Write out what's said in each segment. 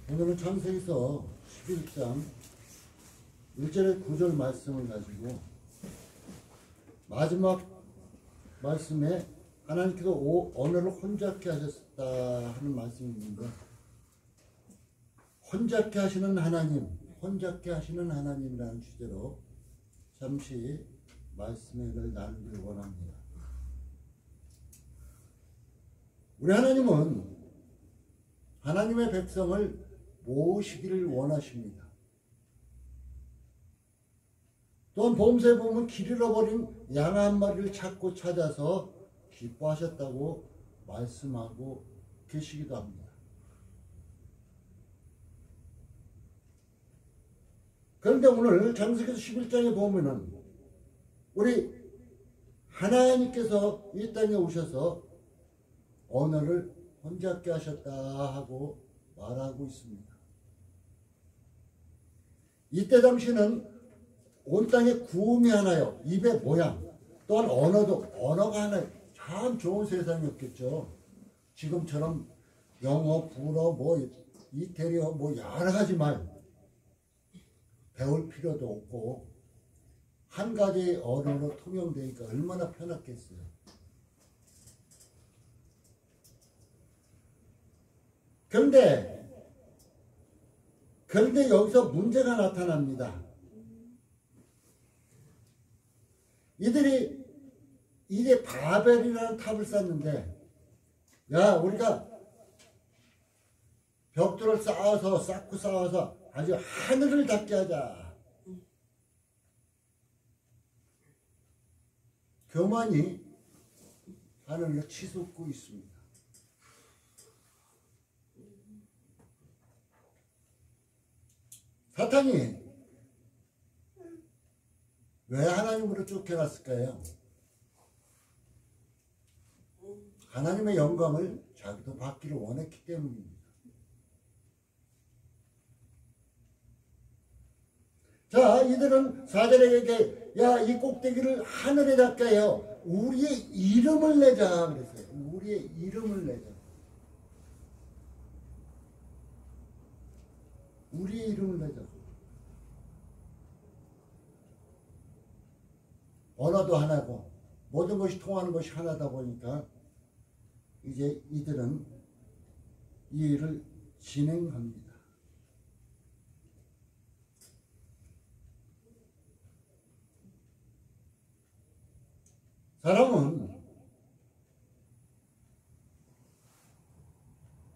오늘은 창세기서 11장 1절의 9절 말씀을 가지고 마지막 말씀에 하나님께서 언어를 혼잡게 하셨다 하는 말씀이 있는데, 혼잡게 하시는 하나님, 혼잡게 하시는 하나님이라는 주제로 잠시 말씀을 나누기를 원합니다. 우리 하나님은 하나님의 백성을 모시기를 원하십니다. 또한 보험서에 보면 길 잃어버린 양 한 마리를 찾고 찾아서 기뻐하셨다고 말씀하고 계시기도 합니다. 그런데 오늘 창세기서 11장에 보면은 우리 하나님께서 이 땅에 오셔서 언어를 혼잡게 하셨다 하고 말하고 있습니다. 이때 당시는 온 땅에 구음이 하나요, 입의 모양, 또한 언어가 하나요. 참 좋은 세상이었겠죠. 지금처럼 영어, 불어, 이태리어, 여러 가지 말 배울 필요도 없고 한 가지 언어로 통용되니까 얼마나 편했겠어요. 그런데 여기서 문제가 나타납니다. 이들이 이제 바벨이라는 탑을 쌓는데, 야, 우리가 벽돌을 쌓고 쌓아서 아주 하늘을 닿게 하자. 교만이 하늘을 치솟고 있습니다. 사탄이 왜 하나님으로 쫓겨났을까요? 하나님의 영광을 자기도 받기를 원했기 때문입니다. 자, 이들은 사자에게, 야, 이 꼭대기를 하늘에 닿게 해요. 우리의 이름을 내자 그랬어요. 우리의 이름을 내자. 우리의 이름을 내자. 언어도 하나고 모든 것이 통하는 것이 하나다 보니까 이제 이들은 이 일을 진행합니다. 사람은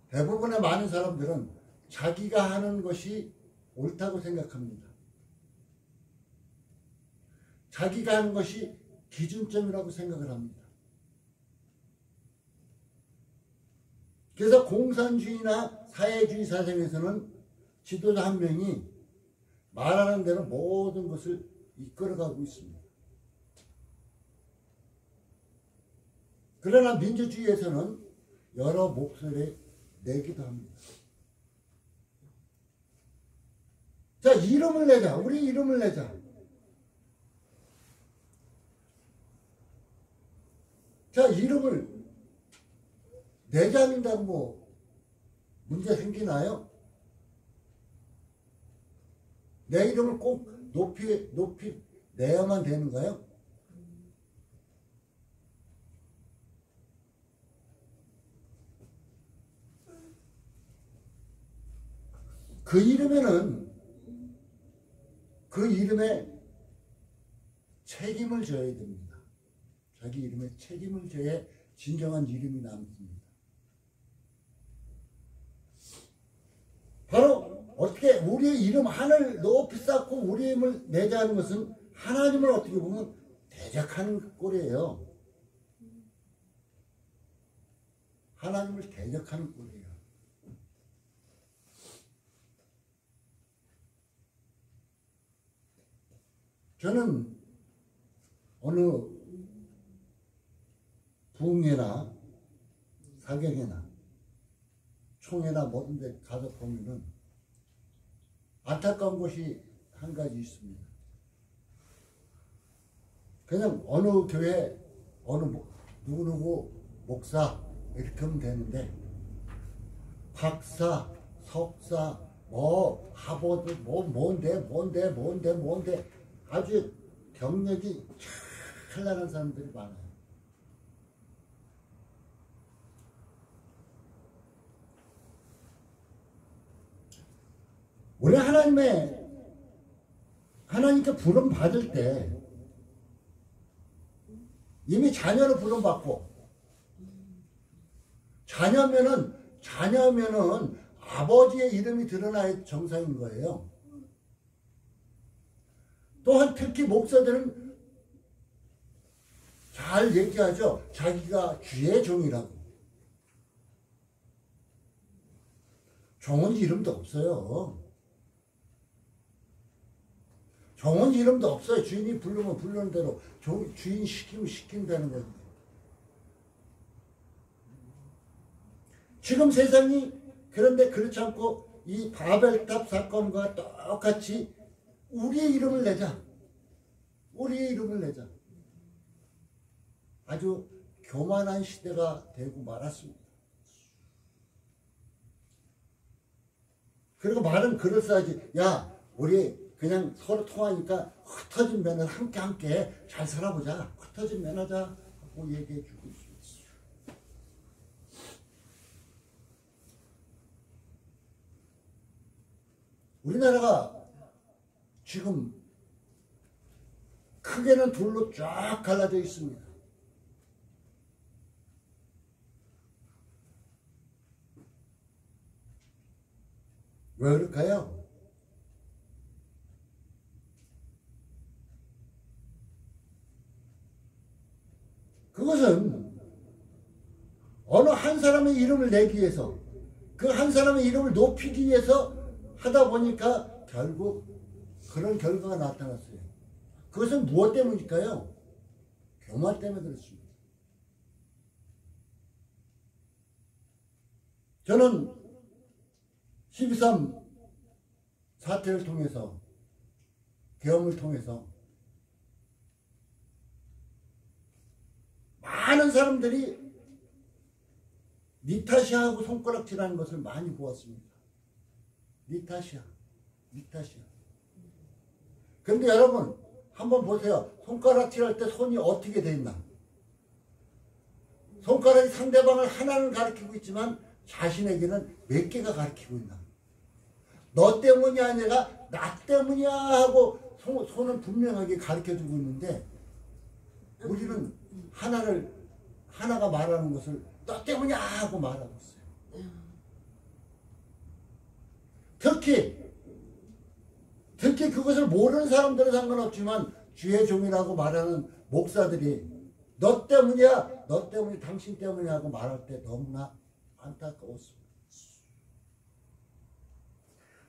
대부분의 많은 사람들은 자기가 하는 것이 옳다고 생각합니다. 자기가 하는 것이 기준점이라고 생각을 합니다. 그래서 공산주의나 사회주의 사상에서는 지도자 한 명이 말하는 대로 모든 것을 이끌어가고 있습니다. 그러나 민주주의에서는 여러 목소리를 내기도 합니다. 자, 이름을 내자. 우리 이름을 내자. 자, 이름을 내자 한다고 문제 생기나요? 내 이름을 꼭 높이 내야만 되는가요? 그 이름에 책임을 져야 됩니다. 자기 이름에 책임을 져야 진정한 이름이 남습니다. 바로 어떻게 우리의 이름 하늘 높이 쌓고 우리 이름을 내자 하는 것은 하나님을 어떻게 보면 대적하는 꼴이에요. 하나님을 대적하는 꼴이에요. 저는 어느 부흥회나 사경회나 총회나 모든 데 가서 보면은 안타까운 것이 한 가지 있습니다. 그냥 어느 교회 누구누구 목사 이렇게 하면 되는데 박사, 석사, 뭐 하버드, 뭐 뭔데 아주 경력이 찬란한 사람들이 많아요. 우리 하나님께 부름 받을 때 이미 자녀로 부름 받고, 자녀면은 아버지의 이름이 드러나야 정상인 거예요. 또한 특히 목사들은 잘 얘기하죠. 자기가 주의 종이라고. 종은 이름도 없어요. 종은 이름도 없어요. 주인이 부르면 부르는 대로, 주인 시키면 시킨다는 거지. 지금 세상이 그런데 그렇지 않고 이 바벨탑 사건과 똑같이 우리의 이름을 내자. 우리의 이름을 내자. 아주 교만한 시대가 되고 말았습니다. 그리고 말은 그럴싸하지. 야, 우리 그냥 서로 통하니까 흩어진 면을 함께 잘 살아보자. 흩어진 면하자 하고 얘기해 주고 있습니다. 우리나라가 지금 크게는 둘로 쫙 갈라져 있습니다. 왜 그럴까요? 그것은 어느 한 사람의 이름을 내기 위해서, 그 한 사람의 이름을 높이기 위해서 하다 보니까 결국 그런 결과가 나타났어요. 그것은 무엇 때문일까요? 교만 때문에 그렇습니다. 저는 12.3 사태를 통해서, 계엄을 통해서 많은 사람들이 니 탓이하고 손가락질하는 것을 많이 보았습니다. 니 탓이야. 그런데 여러분 한번 보세요. 손가락질할 때 손이 어떻게 돼 있나? 손가락이 상대방을 하나는 가리키고 있지만 자신에게는 몇 개가 가리키고 있나? 너 때문이 아니라 나 때문이야 하고 손은 분명하게 가리켜주고 있는데, 우리는 하나가 말하는 것을 너 때문이야 하고 말하고 있어요. 특히 그것을 모르는 사람들은 상관없지만 주의 종이라고 말하는 목사들이 너 때문이야, 너 때문이, 당신 때문이야 하고 말할 때 너무나 안타까웠습니다.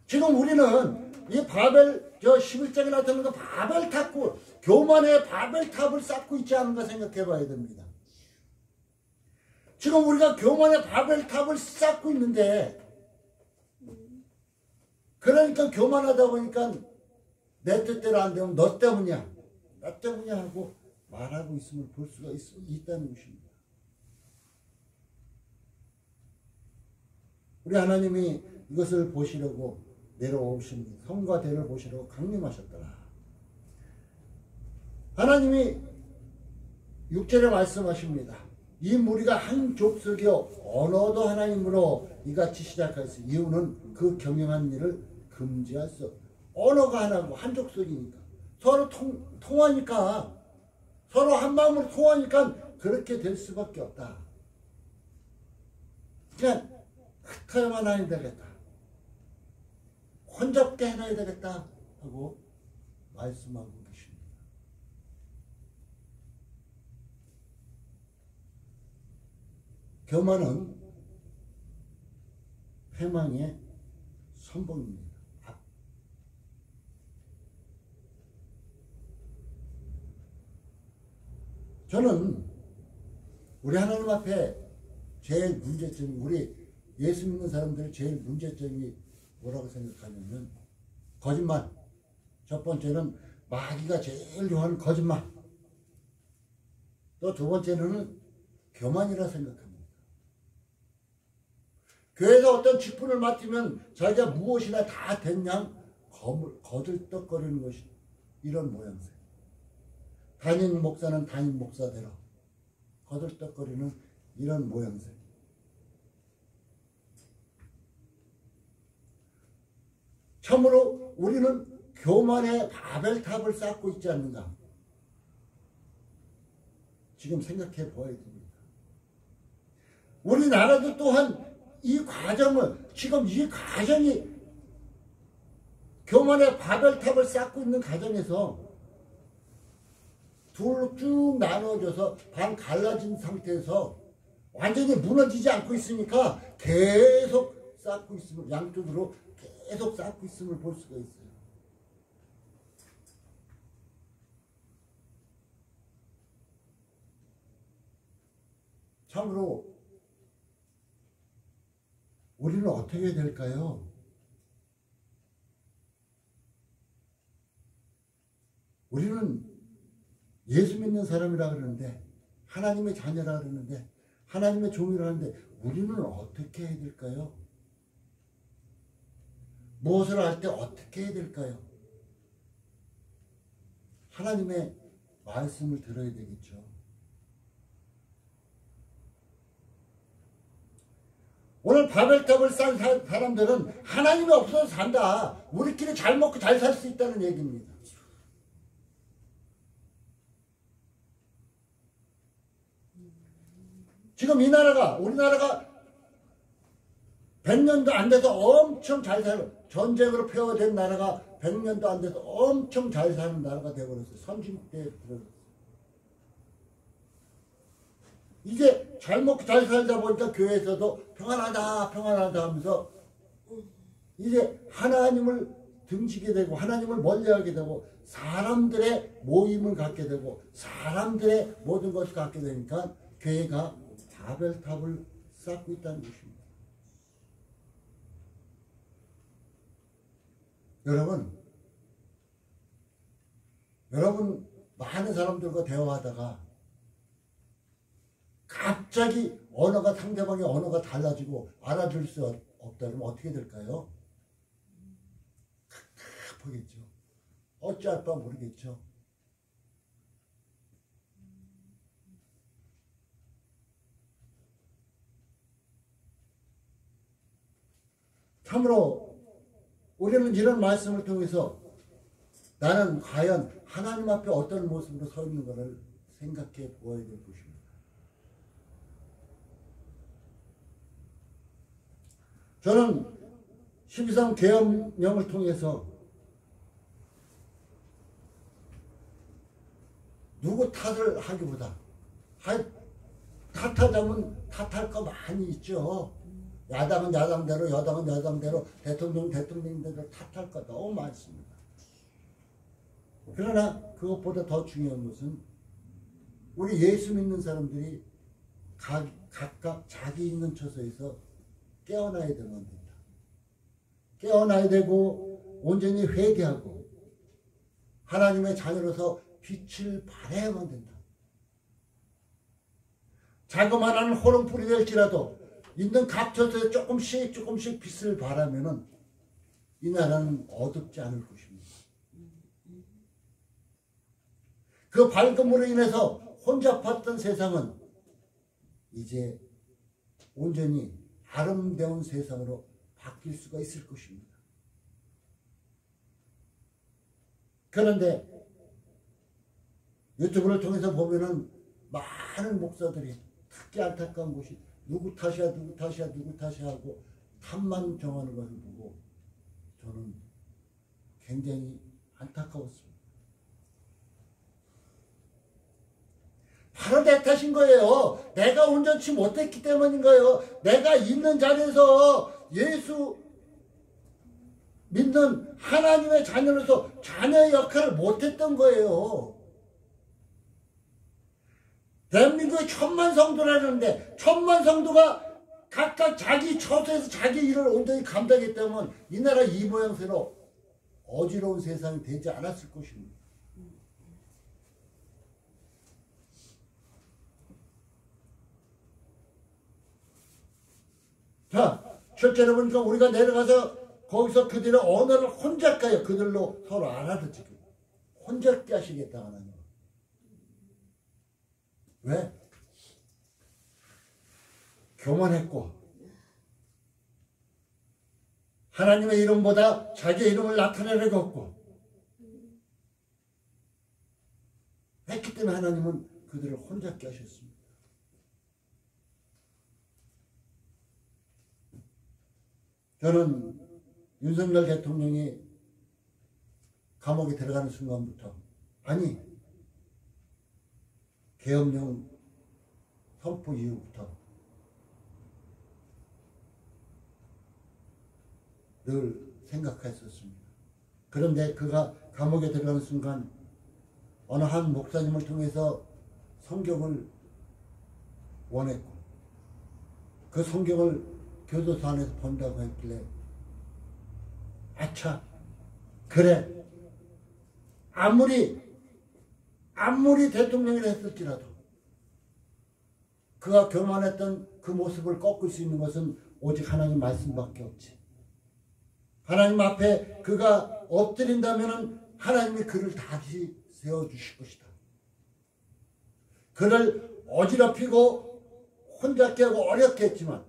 지금 우리는 이 11장에 나타나는 그 바벨탑, 교만의 바벨탑을 쌓고 있지 않은가 생각해 봐야 됩니다. 지금 우리가 교만의 바벨탑을 쌓고 있는데, 그러니까 교만하다 보니까 내 뜻대로 안 되면 너 때문이야, 나 때문이야 하고 말하고 있음을 볼 수가 있다는 것입니다. 우리 하나님이 이것을 보시려고 내려오신, 성과 대를 보시려고 강림하셨더라. 하나님이 6절에 말씀하십니다. 이 무리가 한 족속이요 언어도 하나님으로 이같이 시작하였으니, 이유는 그 경영한 일을 금지할 수 없다. 언어가 하나고 한 족속이니까, 서로 통하니까, 서로 한 마음으로 통하니까 그렇게 될 수밖에 없다. 그냥 흩어야만 해야 되겠다, 혼잡게 해놔야 되겠다 하고 말씀하고 계십니다. 교만은 패망의 선봉입니다. 저는 우리 하나님 앞에 제일 문제점이, 우리 예수 믿는 사람들의 제일 문제점이 뭐라고 생각하냐면 거짓말. 첫 번째는 마귀가 제일 좋아하는 거짓말. 또 두 번째는 교만이라 생각합니다. 교회에서 어떤 직분을 맡으면 자기가 무엇이나 다 됐냐 거들떡거리는 것이 이런 모양새. 담임 목사는 담임 목사대로 거들떡거리는 이런 모양새. 참으로 우리는 교만의 바벨탑을 쌓고 있지 않는가? 지금 생각해 보아야 됩니다. 우리나라도 또한 이 과정을, 지금 이 과정이 교만의 바벨탑을 쌓고 있는 과정에서 둘로 쭉 나눠져서 반 갈라진 상태에서 완전히 무너지지 않고 있으니까 계속 쌓고 있음을, 양쪽으로 계속 쌓고 있음을 볼 수가 있어요. 참으로 우리는 어떻게 될까요? 우리는 예수 믿는 사람이라 그러는데, 하나님의 자녀라 그러는데, 하나님의 종이라 하는데 우리는 어떻게 해야 될까요? 무엇을 할 때 어떻게 해야 될까요? 하나님의 말씀을 들어야 되겠죠. 오늘 바벨탑을 쌓은 사람들은 하나님이 없어서 산다. 우리끼리 잘 먹고 잘 살 수 있다는 얘기입니다. 지금 이 나라가, 우리나라가 100년도 안 돼서 엄청 잘 살고, 전쟁으로 폐허된 나라가 100년도 안 돼서 엄청 잘 사는 나라가 되어버렸어요. 선진국대에 들어갔어요. 이제 잘 먹고 잘 살다 보니까 교회에서도 평안하다 평안하다 하면서 이제 하나님을 등지게 되고 하나님을 멀리하게 되고 사람들의 모임을 갖게 되고 사람들의 모든 것을 갖게 되니까 교회가 바벨탑을 쌓고 있다는 것입니다. 여러분 많은 사람들과 대화하다가 갑자기 상대방의 언어가 달라지고 알아들 수 없다면 어떻게 될까요? 답답하겠죠. 어찌할 바 모르겠죠. 참으로 우리는 이런 말씀을 통해서 나는 과연 하나님 앞에 어떤 모습으로 서 있는 것을 생각해 보아야 될 것입니다. 저는 12.3 계엄령을 통해서 누구 탓을 하기보다 탓하자면 탓할 거 많이 있죠. 야당은 야당대로, 여당은 여당대로, 대통령은 대통령대로 탓할 거 너무 많습니다. 그러나 그것보다 더 중요한 것은 우리 예수 믿는 사람들이 각각 자기 있는 처소에서 깨어나야 되는 겁니다. 깨어나야 되고 온전히 회개하고 하나님의 자녀로서 빛을 발해야만 된다. 자그마한 호롱불이 될지라도 있는 각 처소에 조금씩 빛을 발하면은 이 나라는 어둡지 않을 것입니다. 그 밝음으로 인해서 혼잡했던 세상은 이제 온전히 아름다운 세상으로 바뀔 수가 있을 것입니다. 그런데 유튜브를 통해서 보면은 많은 목사들이 특히 안타까운 것이 누구 탓이야 하고 탓만 정하는 것을 보고 저는 굉장히 안타까웠습니다. 바로 내 탓인 거예요. 내가 온전치 못했기 때문인 거예요. 내가 있는 자리에서 예수 믿는 하나님의 자녀로서 자녀의 역할을 못했던 거예요. 대한민국에 1000만 성도라는데 1000만 성도가 각각 자기 처소에서 자기 일을 온전히 감당했다면 이 나라 이 모양새로 어지러운 세상이 되지 않았을 것입니다. 자, 실제로 보니까 우리가 내려가서 거기서 그들의 언어를 혼잡게 하여 그들로 서로 알아듣게 혼잡게 하시겠다 하나님. 왜? 교만했고 하나님의 이름보다 자기의 이름을 나타내려고 했고 했기 때문에 하나님은 그들을 혼잡게 하셨습니다. 저는 윤석열 대통령이 감옥에 들어가는 순간부터 아니 계엄령 선포 이후부터 늘 생각했었습니다. 그런데 그가 감옥에 들어가는 순간 어느 한 목사님을 통해서 성경을 원했고 그 성경을 교도소 안에서 본다고 했길래 아차 그래 아무리 대통령이라 했을지라도 그가 교만했던 그 모습을 꺾을 수 있는 것은 오직 하나님 말씀밖에 없지. 하나님 앞에 그가 엎드린다면 하나님이 그를 다시 세워주실 것이다. 그를 어지럽히고 혼잡게 하고 어렵게 했지만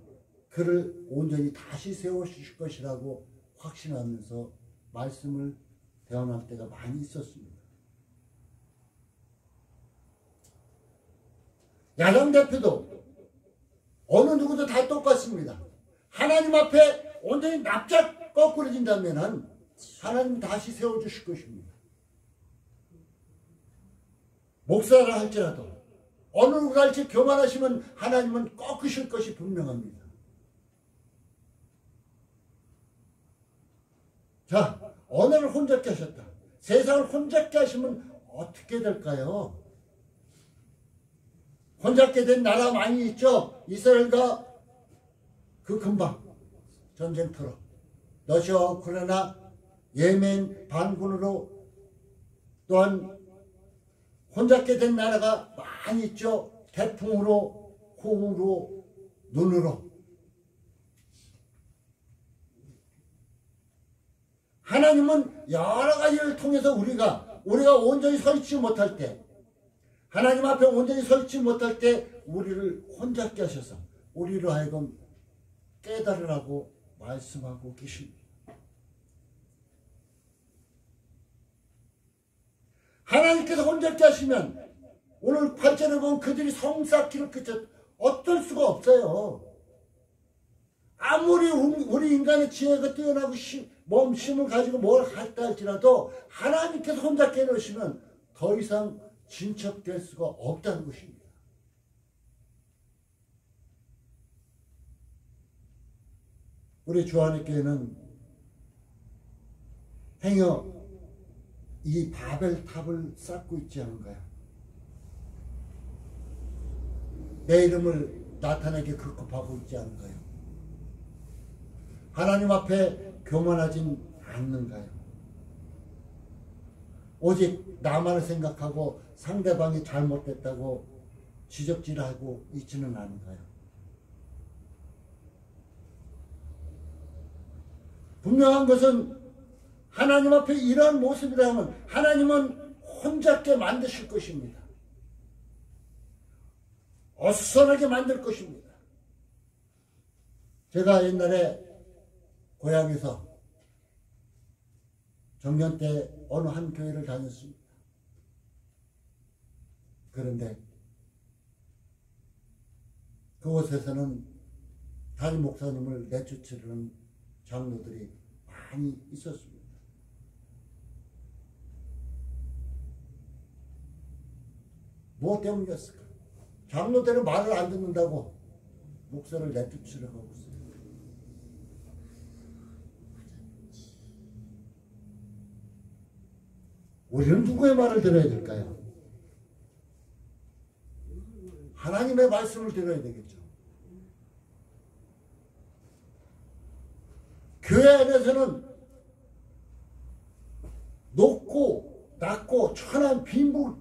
그를 온전히 다시 세워주실 것이라고 확신하면서 말씀을 대언할 때가 많이 있었습니다. 야당 대표도 어느 누구도 다 똑같습니다. 하나님 앞에 온전히 납작 거꾸러진다면 하나님 다시 세워주실 것입니다. 목사를 할지라도 어느 누구가 할지 교만하시면 하나님은 꺾으실 것이 분명합니다. 자, 언어를 혼잡게 하셨다. 세상을 혼잡게 하시면 어떻게 될까요? 혼잡게 된 나라 많이 있죠. 이스라엘과 그 근방 전쟁터로 러시아와 우크라이나 예멘 반군으로 또한 혼잡게 된 나라가 많이 있죠. 태풍으로 호우로 눈으로 하나님은 여러 가지를 통해서 우리가 온전히 서 있지 못할 때 하나님 앞에 온전히 서 있지 못할 때 우리를 혼잡게 하셔서 우리로 하여금 깨달으라고 말씀하고 계십니다. 하나님께서 혼잡게 하시면 오늘 8절에 보면 그들이 성 쌓기를 그쳐 어떨 수가 없어요. 아무리 우리 인간의 지혜가 뛰어나고 몸심을 가지고 뭘 할다 할지라도 하나님께서 혼잡게 해놓으시면 더 이상 진척될 수가 없다는 것입니다. 우리 주안의 교회는 행여 이 바벨탑을 쌓고 있지 않은가요? 내 이름을 나타내게 급급하고 있지 않은가요? 하나님 앞에 교만하진 않는가요? 오직 나만을 생각하고 상대방이 잘못됐다고 지적질하고 있지는 않은가요? 분명한 것은 하나님 앞에 이러한 모습이라면 하나님은 혼잡게 만드실 것입니다. 어수선하게 만들 것입니다. 제가 옛날에 고향에서 정년 때 어느 한 교회를 다녔습니다. 그런데 그곳에서는 담임 목사님을 내쫓으려는 장로들이 많이 있었습니다. 무엇 때문이었을까? 장로들은 말을 안 듣는다고 목사를 내쫓으려고 하고 있어요. 우리는 누구의 말을 들어야 될까요? 하나님의 말씀을 들어야 되겠죠. 교회 안에서는 높고 낮고 천한 빈부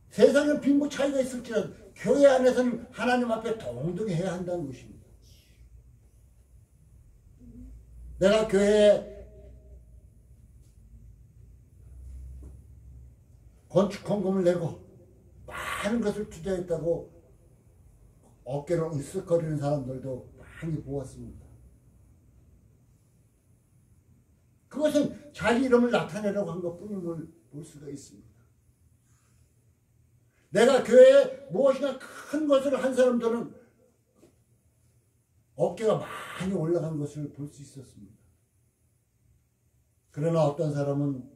세상에 빈부 차이가 있을지라도 교회 안에서는 하나님 앞에 동등해야 한다는 것입니다. 내가 교회에 건축 헌금을 내고 많은 것을 투자했다고 어깨를 으쓱거리는 사람들도 많이 보았습니다. 그것은 자기 이름을 나타내려고 한 것뿐임을 볼 수가 있습니다. 내가 교회에 무엇이나 큰 것을 한 사람들은 어깨가 많이 올라간 것을 볼 수 있었습니다. 그러나 어떤 사람은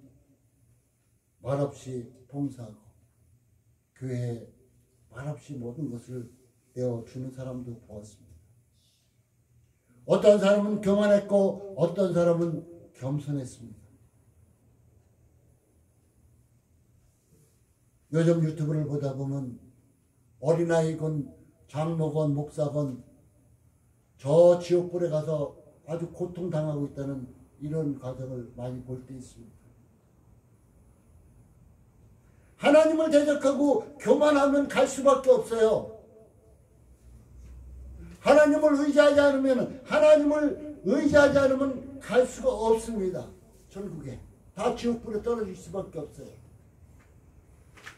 말없이 봉사하고 교회에 말없이 모든 것을 내어주는 사람도 보았습니다. 어떤 사람은 교만했고 어떤 사람은 겸손했습니다. 요즘 유튜브를 보다 보면 어린아이건 장로건 목사건 저 지옥불에 가서 아주 고통당하고 있다는 이런 과정을 많이 볼 때 있습니다. 하나님을 대적하고 교만하면 갈 수밖에 없어요. 하나님을 의지하지 않으면 갈 수가 없습니다. 전국에 다 지옥불에 떨어질 수밖에 없어요.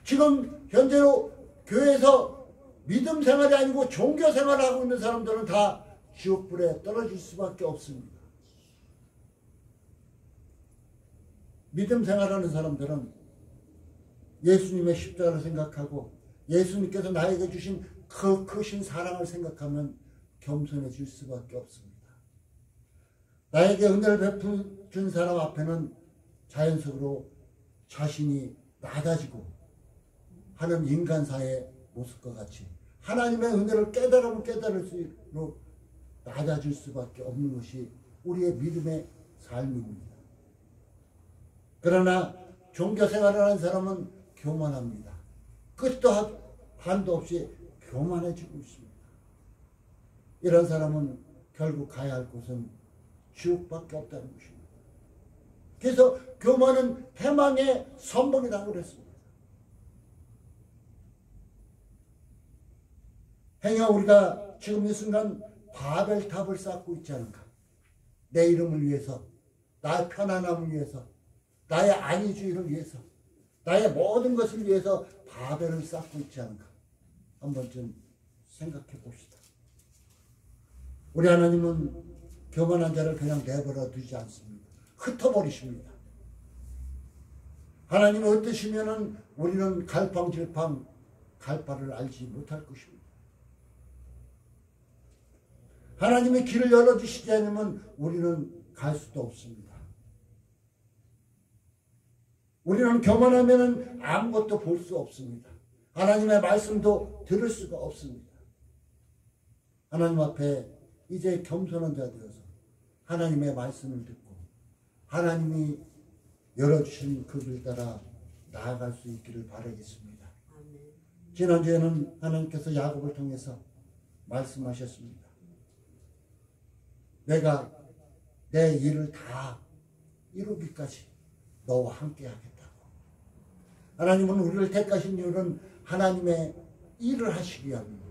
지금 현재로 교회에서 믿음 생활이 아니고 종교 생활을 하고 있는 사람들은 다 지옥불에 떨어질 수밖에 없습니다. 믿음 생활하는 사람들은 예수님의 십자가를 생각하고 예수님께서 나에게 주신 그 크신 사랑을 생각하면 겸손해질 수밖에 없습니다. 나에게 은혜를 베푼 사람 앞에는 자연적으로 자신이 낮아지고 하는 인간사의 모습과 같이 하나님의 은혜를 깨달으면 깨달을수록 낮아질 수밖에 없는 것이 우리의 믿음의 삶입니다. 그러나 종교생활을 하는 사람은 교만합니다. 끝도 한도 없이 교만해지고 있습니다. 이런 사람은 결국 가야 할 곳은 지옥밖에 없다는 것입니다. 그래서 교만은 패망의 선봉이라고 그랬습니다. 행여 우리가 지금 이 순간 바벨탑을 쌓고 있지 않은가? 내 이름을 위해서, 나의 편안함을 위해서, 나의 안위주의를 위해서, 나의 모든 것을 위해서 바벨을 쌓고 있지 않은가? 한번 좀 생각해 봅시다. 우리 하나님은 교만한 자를 그냥 내버려 두지 않습니다. 흩어버리십니다. 하나님이 어떠시면은 우리는 갈팡질팡 갈 바를 알지 못할 것입니다. 하나님이 길을 열어주시지 않으면 우리는 갈 수도 없습니다. 우리는 교만하면 아무것도 볼 수 없습니다. 하나님의 말씀도 들을 수가 없습니다. 하나님 앞에 이제 겸손한 자 되어서 하나님의 말씀을 듣고 하나님이 열어주신 그 길 따라 나아갈 수 있기를 바라겠습니다. 지난주에는 하나님께서 야곱을 통해서 말씀하셨습니다. 내가 내 일을 다 이루기까지 너와 함께 하겠다고. 하나님은 우리를 택하신 이유는 하나님의 일을 하시기 위함입니다.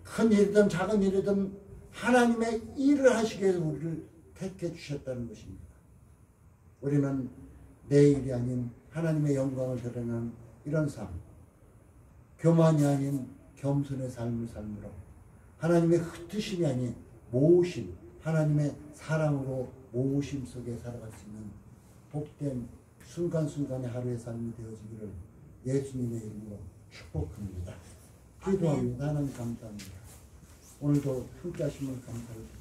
큰 일이든 작은 일이든 하나님의 일을 하시기 위해서 우리를 택해 주셨다는 것입니다. 우리는 내 일이 아닌 하나님의 영광을 드러내는 이런 삶, 교만이 아닌 겸손의 삶을 삶으로 하나님의 흩으심이 아닌 모으심, 하나님의 사랑으로 모으심 속에 살아갈 수 있는 복된 순간순간의 하루의 삶이 되어지기를 예수님의 이름으로 축복합니다. 기도합니다. 하나님 감사합니다. 오늘도 함께 하심을 감사합니다.